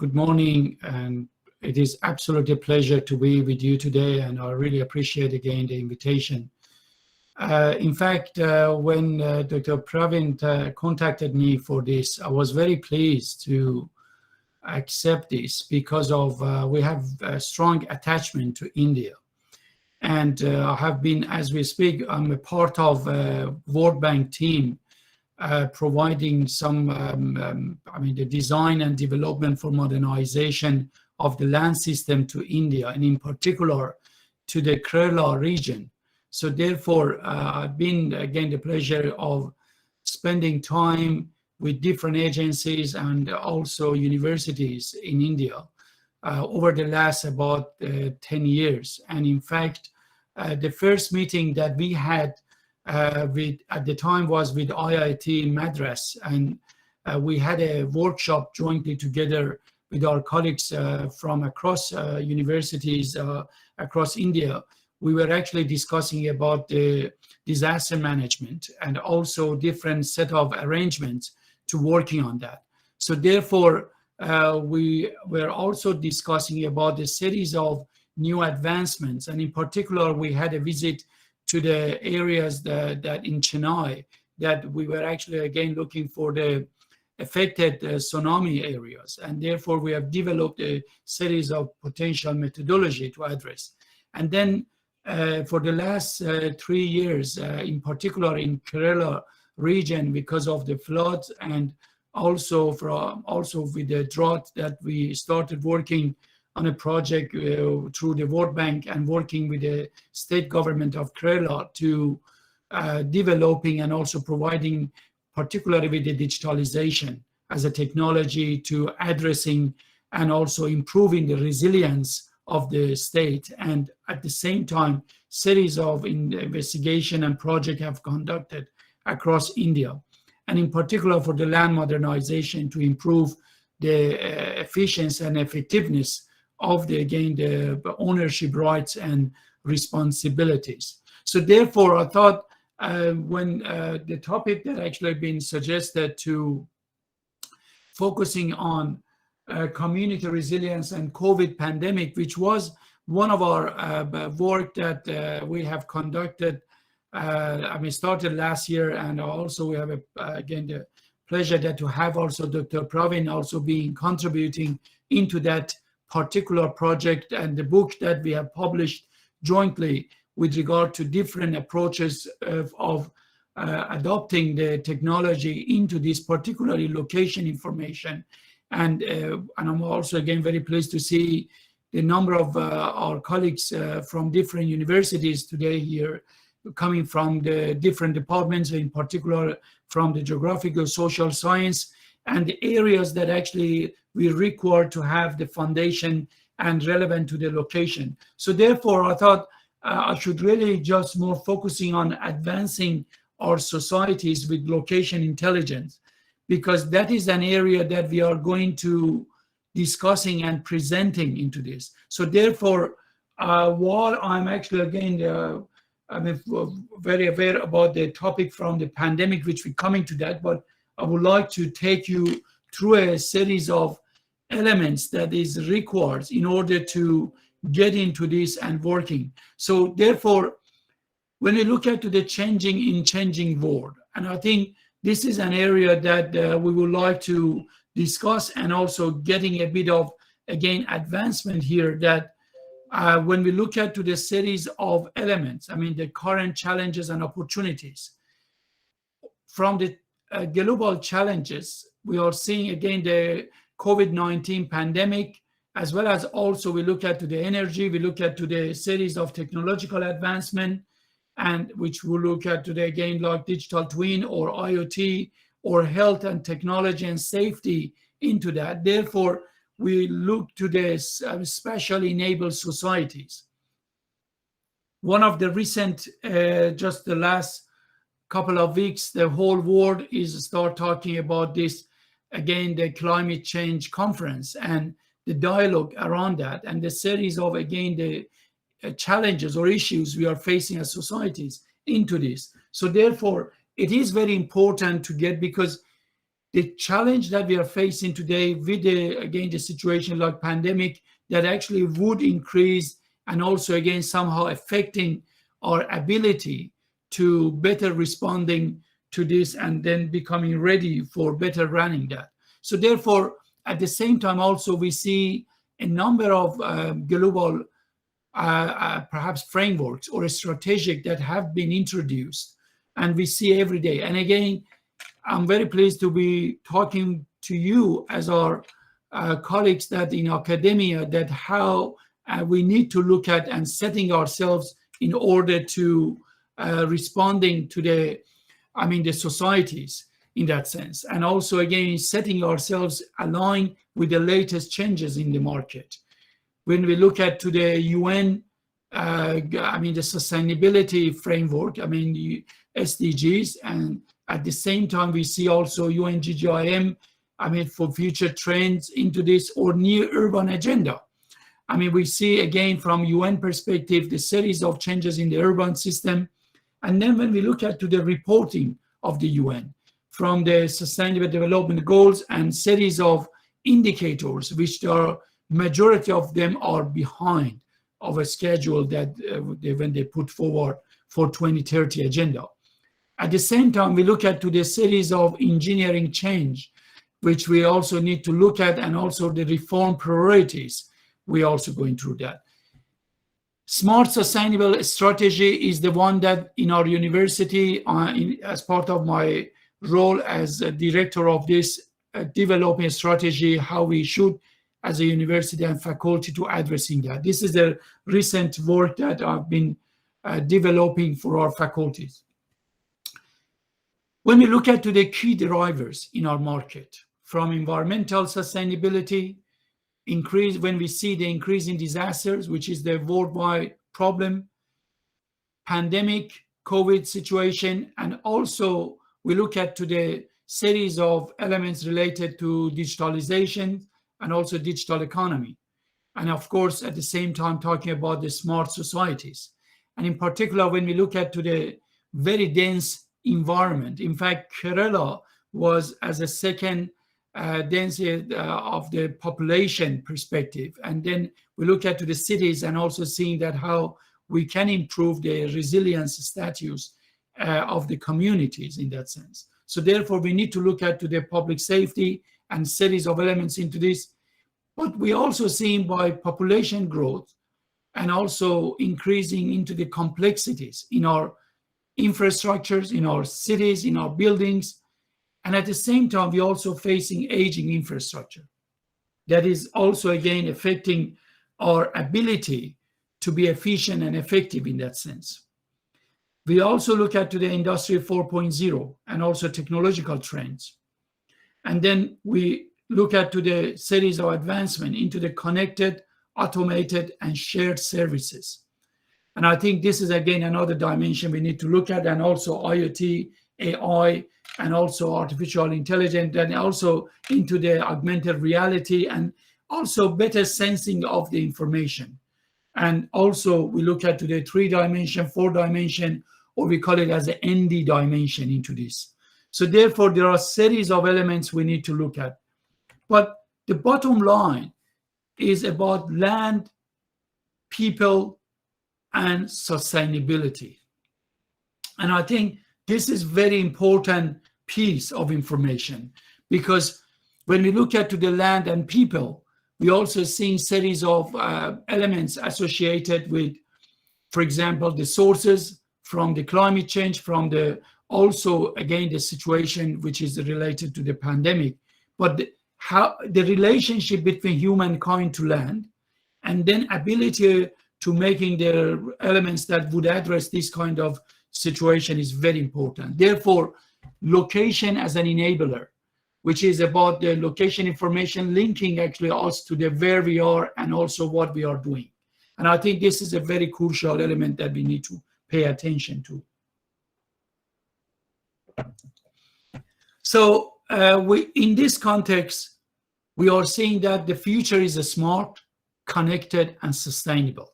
good morning, and it is absolutely a pleasure to be with you today, and I really appreciate again the invitation. In fact, when Dr. Pravin contacted me for this, I was very pleased to accept this because of we have a strong attachment to India. And I have been, as we speak, I'm a part of a World Bank team providing some, the design and development for modernization of the land system to India, and in particular to the Kerala region. So therefore, I've been, again, the pleasure of spending time with different agencies and also universities in India over the last about 10 years. And in fact, the first meeting that we had at the time was with IIT Madras, and we had a workshop jointly together with our colleagues from across universities across India. We were actually discussing about the disaster management and also different set of arrangements to working on that. So therefore, we were also discussing about a series of new advancements, and in particular, we had a visit to the areas that in Chennai, that we were actually again looking for the affected tsunami areas, and therefore we have developed a series of potential methodology to address. And then for the last 3 years, in particular in Kerala region, because of the floods and also with the drought, that we started working on a project through the World Bank and working with the state government of Kerala to developing and also providing, particularly with the digitalization as a technology to addressing and also improving the resilience of the state. And at the same time, series of investigation and project have conducted across India, and in particular for the land modernization to improve the efficiency and effectiveness of the ownership rights and responsibilities. So therefore, I thought when the topic that actually been suggested to focusing on community resilience and COVID pandemic, which was one of our work that we have conducted, started last year, and also we have again the pleasure that to have also Dr. Pravin also being contributing into that particular project, and the book that we have published jointly with regard to different approaches of adopting the technology into this particularly location information. And I'm also again very pleased to see the number of our colleagues from different universities today here, coming from the different departments, in particular from the geographical, social science, and the areas that actually we require to have the foundation and relevant to the location. So therefore, I thought I should really just more focusing on advancing our societies with location intelligence, because that is an area that we are going to discussing and presenting into this. So therefore, while I'm actually again I'm very aware about the topic from the pandemic, which we're coming to that, but I would like to take you through a series of elements that is required in order to get into this and working. So therefore, when we look at the changing world, and I think this is an area that we would like to discuss, and also getting a bit of, again, advancement here, that when we look at the series of elements, the current challenges and opportunities. From the global challenges, we are seeing again the COVID-19 pandemic, as well as also we look at the energy, we look at the series of technological advancement, and which we look at today again like digital twin or IoT or health and technology and safety into that. Therefore, we look to this specially enabled societies. One of the recent, just the last couple of weeks, the whole world is start talking about this, again, the climate change conference and the dialogue around that, and the series of, again, the challenges or issues we are facing as societies into this. So therefore, it is very important to get, because the challenge that we are facing today with the situation like pandemic that actually would increase and also again somehow affecting our ability to better responding to this and then becoming ready for better running that. So therefore, at the same time also we see a number of global perhaps frameworks or strategic that have been introduced and we see every day. And again, I'm very pleased to be talking to you as our colleagues that in academia, that how we need to look at and setting ourselves in order to responding to the societies in that sense. And also again, setting ourselves aligned with the latest changes in the market. When we look at to the UN, the sustainability framework, SDGs, and at the same time, we see also UNGGIM, for future trends into this or new urban agenda. We see again from UN perspective, the series of changes in the urban system. And then when we look at to the reporting of the UN from the Sustainable Development Goals and series of indicators, which are majority of them are behind of a schedule that when they put forward for 2030 agenda. At the same time, we look at to the series of engineering change, which we also need to look at, and also the reform priorities. We're also going through that. Smart sustainable strategy is the one that in our university, as part of my role as a director of this developing strategy, how we should as a university and faculty to addressing that. This is the recent work that I've been developing for our faculties. When we look at to the key drivers in our market, from environmental sustainability, when we see the increase in disasters, which is the worldwide problem, pandemic, COVID situation, and also we look at to the series of elements related to digitalization and also digital economy. And of course, at the same time, talking about the smart societies. And in particular, when we look at to the very dense environment, in fact, Kerala was as a second density of the population perspective. And then we look at to the cities and also seeing that how we can improve the resilience status of the communities in that sense. So therefore, we need to look at to the public safety and series of elements into this. But we also seeing by population growth and also increasing into the complexities in our infrastructures, in our cities, in our buildings. And at the same time, we're also facing aging infrastructure. That is also, again, affecting our ability to be efficient and effective in that sense. We also look at to the Industry 4.0 and also technological trends. And then we look at to the series of advancement into the connected, automated, and shared services. And I think this is, again, another dimension we need to look at, and also IoT, AI, and also artificial intelligence, and also into the augmented reality, and also better sensing of the information. And also we look at to the 3-dimension, 4-dimension, or we call it as the ND dimension into this. So therefore, there are a series of elements we need to look at. But the bottom line is about land, people, and sustainability. And I think this is very important piece of information, because when we look at to the land and people, we also see series of elements associated with, for example, the sources from the climate change, from the also, again, the situation which is related to the pandemic, but how the relationship between humankind to land, and then ability to making the elements that would address this kind of situation is very important. Therefore, location as an enabler, which is about the location information linking actually us to the where we are and also what we are doing. And I think this is a very crucial element that we need to pay attention to. So in this context, we are seeing that the future is a smart, connected, and sustainable.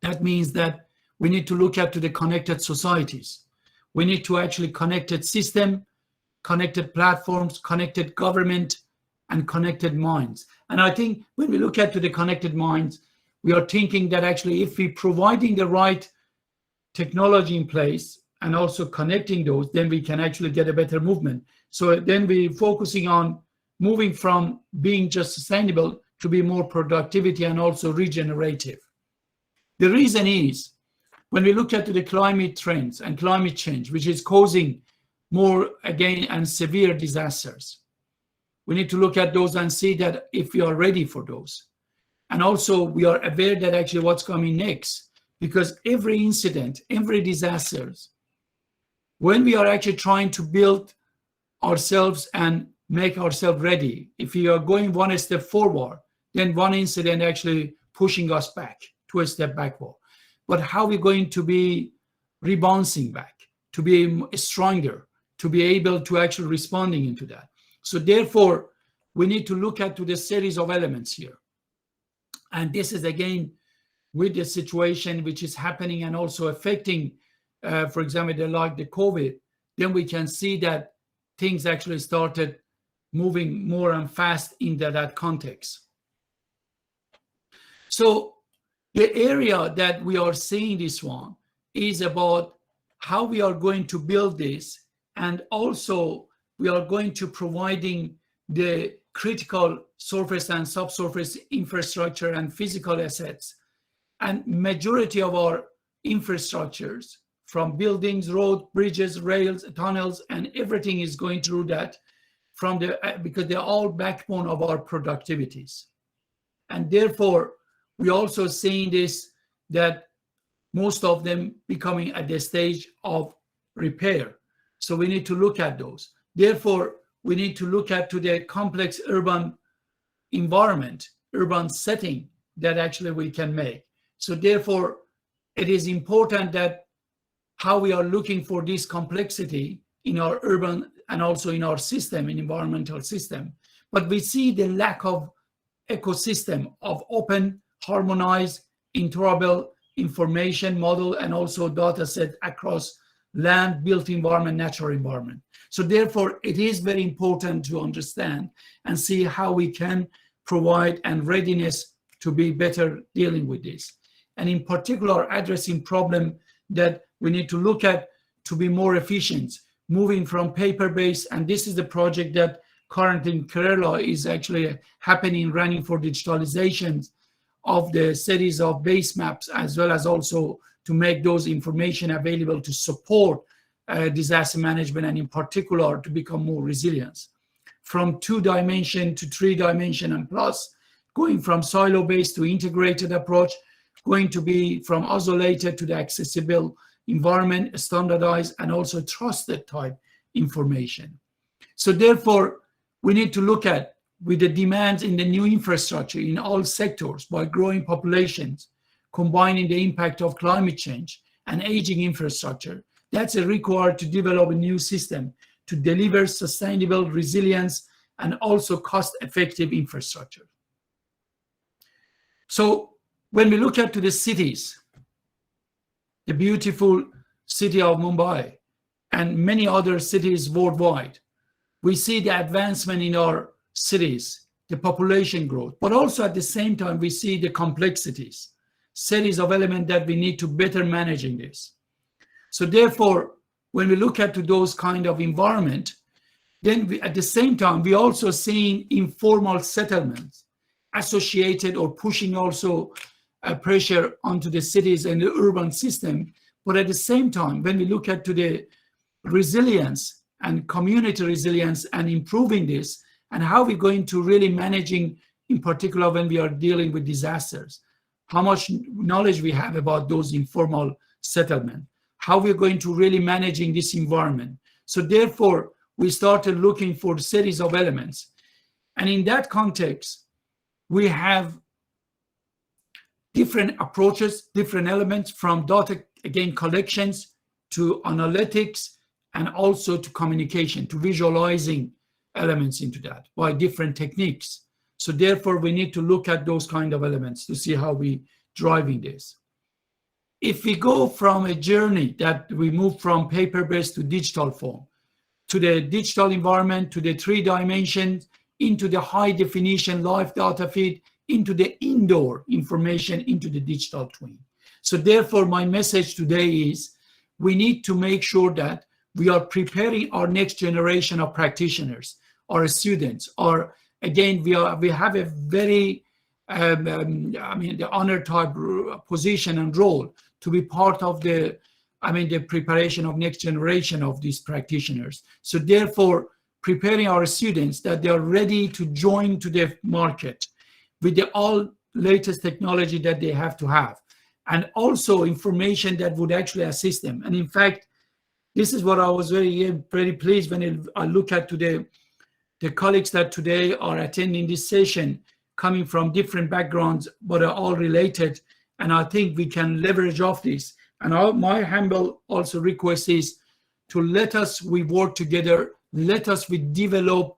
That means that we need to look at to the connected societies. We need to actually connected system connected platforms, connected government, and connected minds. And I think when we look at to the connected minds, we are thinking that actually if we providing the right technology in place and also connecting those, then we can actually get a better movement. So then we're focusing on moving from being just sustainable to be more productivity and also regenerative. The reason is, when we look at the climate trends and climate change, which is causing more again and severe disasters, we need to look at those and see that if we are ready for those. And also we are aware that actually what's coming next, because every incident, every disasters, when we are actually trying to build ourselves and make ourselves ready, if we are going one step forward, then one incident actually pushing us back to a step backward. But how are we going to be rebounding back, to be stronger, to be able to actually responding into that? So therefore, we need to look at to the series of elements here. And this is again with the situation which is happening and also affecting, for example, like the COVID, then we can see that things actually started moving more and fast into that context. So the area that we are seeing this one is about how we are going to build this, and also we are going to providing the critical surface and subsurface infrastructure and physical assets. And majority of our infrastructures, from buildings, roads, bridges, rails, tunnels, and everything is going through that from the, because they're all backbone of our productivities. And therefore, we also seeing this, that most of them becoming at the stage of repair. So we need to look at those. Therefore, we need to look at to the complex urban environment, urban setting that actually we can make. So therefore, it is important that how we are looking for this complexity in our urban and also in our system, in environmental system. But we see the lack of ecosystem of open, harmonized, interoperable information model and also data set across land, built environment, natural environment. So therefore, it is very important to understand and see how we can provide and readiness to be better dealing with this. And in particular, addressing problem that we need to look at to be more efficient, moving from paper-based, and this is the project that currently in Kerala is actually happening, running for digitalization of the series of base maps, as well as also to make those information available to support disaster management, and in particular to become more resilient. From 2-dimension to 3-dimension and plus, going from silo-based to integrated approach, going to be from isolated to the accessible environment, standardized and also trusted type information. So therefore, we need to look at with the demands in the new infrastructure in all sectors by growing populations, combining the impact of climate change and aging infrastructure. That's required to develop a new system to deliver sustainable resilience and also cost-effective infrastructure. So when we look at to the cities, the beautiful city of Mumbai and many other cities worldwide, we see the advancement in our cities, the population growth, but also at the same time, we see the complexities, series of elements that we need to better manage in this. So therefore, when we look at to those kind of environment, then we, at the same time, we also seeing informal settlements associated or pushing also pressure onto the cities and the urban system. But at the same time, when we look at to the resilience and community resilience and improving this, and how we're going to really managing, in particular when we are dealing with disasters, how much knowledge we have about those informal settlements, how we're going to really managing this environment. So therefore, we started looking for a series of elements. And in that context, we have different approaches, different elements, from data, again, collections to analytics, and also to communication, to visualizing elements into that by different techniques. So therefore, we need to look at those kind of elements to see how we driving this. If we go from a journey that we move from paper-based to digital form, to the digital environment, to the 3 dimensions, into the high definition live data feed, into the indoor information, into the digital twin. So therefore, my message today is we need to make sure that we are preparing our next generation of practitioners, our students, or again, we have a very, the honor type position and role to be part of the preparation of next generation of these practitioners. So therefore, preparing our students that they are ready to join to the market with the all latest technology that they have to have, and also information that would actually assist them. And in fact, this is what I was very pleased when I look at today, the colleagues that today are attending this session, coming from different backgrounds, but are all related. And I think we can leverage off this. And my humble also request is to we work together, we develop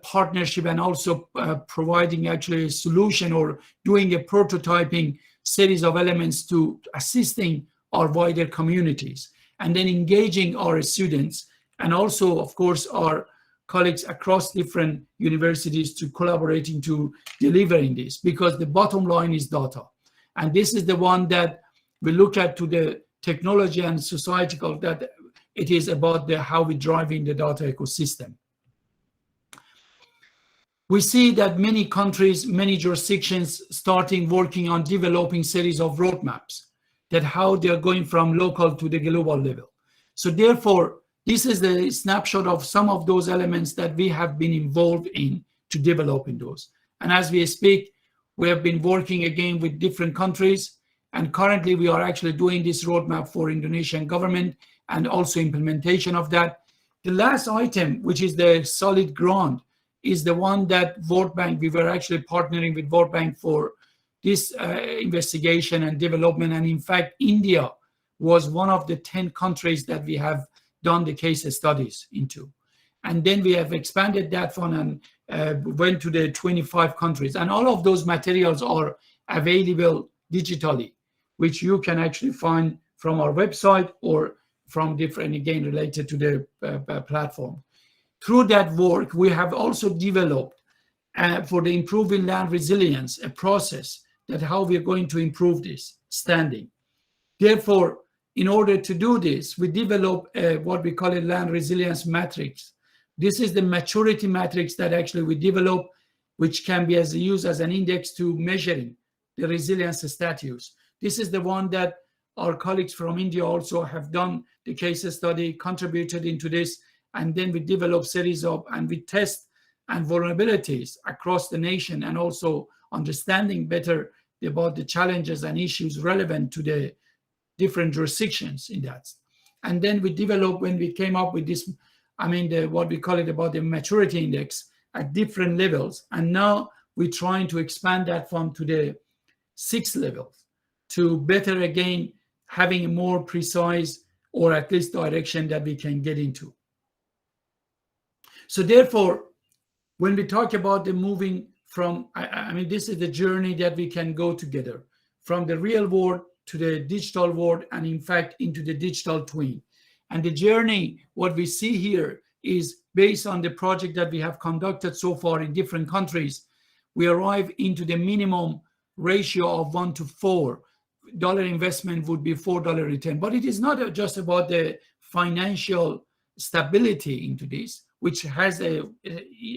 partnership, and also providing actually a solution or doing a prototyping series of elements to assisting our wider communities, and then engaging our students, and also, of course, our colleagues across different universities to collaborating to delivering this, because the bottom line is data. And this is the one that we look at to the technology and societal, that it is about how we're driving the data ecosystem. We see that many countries, many jurisdictions starting working on developing series of roadmaps, that how they're going from local to the global level. So therefore, this is the snapshot of some of those elements that we have been involved in to developing those. And as we speak, we have been working again with different countries, and currently we are actually doing this roadmap for Indonesian government and also implementation of that. The last item, which is the solid ground, is the one that World Bank, we were actually partnering with World Bank for this investigation and development. And in fact, India was one of the 10 countries that we have done the case studies into. And then we have expanded that one and went to the 25 countries. And all of those materials are available digitally, which you can actually find from our website or from different, again, related to the platform. Through that work, we have also developed for the improving land resilience, a process that how we are going to improve this standing. Therefore, in order to do this, we develop what we call a land resilience matrix. This is the maturity matrix that actually we develop, which can be used as an index to measuring the resilience status. This is the one that our colleagues from India also have done the case study, contributed into this, and then we develop series of, and we test and vulnerabilities across the nation, and also understanding better about the challenges and issues relevant to the different jurisdictions in that. And then we develop, when we came up with this, what we call it about the maturity index at different levels. And now we're trying to expand that from to the 6 levels to better, again, having a more precise or at least direction that we can get into. So therefore, when we talk about the moving from, this is the journey that we can go together from the real world to the digital world, and in fact, into the digital twin. And the journey, what we see here is based on the project that we have conducted so far in different countries, we arrive into the minimum ratio of 1 to 4. Dollar investment would be $4 return. But it is not just about the financial stability into this, which has a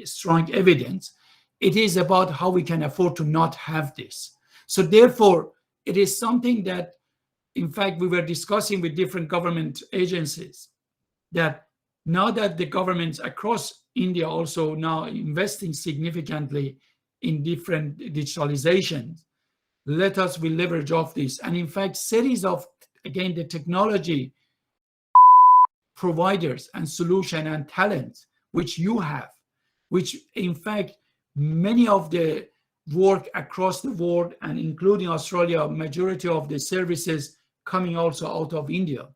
strong evidence. It is about how we can afford to not have this. So therefore, it is something that, in fact, we were discussing with different government agencies, that now that the governments across India also now investing significantly in different digitalizations, let us we leverage off this. And in fact, series of, again, the technology providers and solution and talent, which you have, which in fact, many of the work across the world and including Australia, majority of the services coming also out of India.